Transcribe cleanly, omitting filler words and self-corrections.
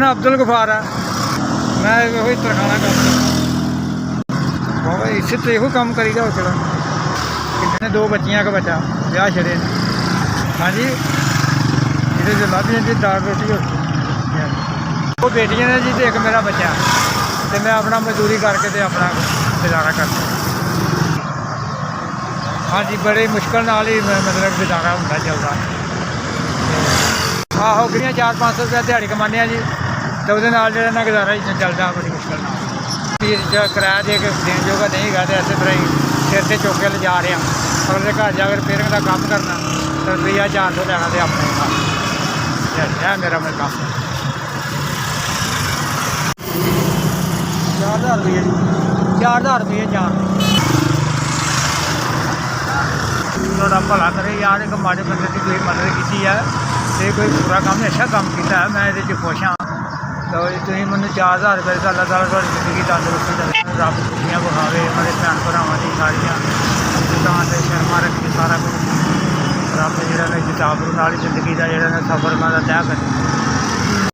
नाम अब्दुल गफार है। मैं वही तरखाना काम बाबा इसे तो यो काम करीदा हो चलो कितने 2 बच्चियां का बच्चा ब्याह छड़े ने। हाँ जी ये जो लभ जी दाल रोटी हो वो बेटियां ने जी तो एक मेरा बच्चा तो मैं अपना मजदूरी करके तो अपना गुजारा करता। हाँ जी बड़ी मुश्किल नाल ही मतलब गुजारा होंदा चलदा। आहो कितनी 400-500 रुपया दिहाड़ी कमाने जी तो वो ना गुजारा ही चलता बड़ी मुश्किल नाल। किराया दे के देने जोगा नहीं गा तो इस तरह ही सिर से चुक के ले जा रहे हैं। अगले घर जाकर रिपेयरिंग का काम करना तो रुपया 400 लेना तो अपने है मेरा मैं काम 4000 रुपये 4000 रुपये 4 थोड़ा भला करे यार एक माड़े बंदे की कोई मदद की है तो कोई पूरा काम अच्छा काम किया है। मैं ये खुश हाँ तो तुम मैं 4000 रुपये अल्लाह ताला थोड़ी जिंदगी तंदुरुस्ती दे रब खुशियाँ विखावे मेरे भैन भरावां की सारिया दुकान से शर्मा रखी सारा कुछ रब जो किताब नाल जिंदगी का जो सफर उन्होंने तय कर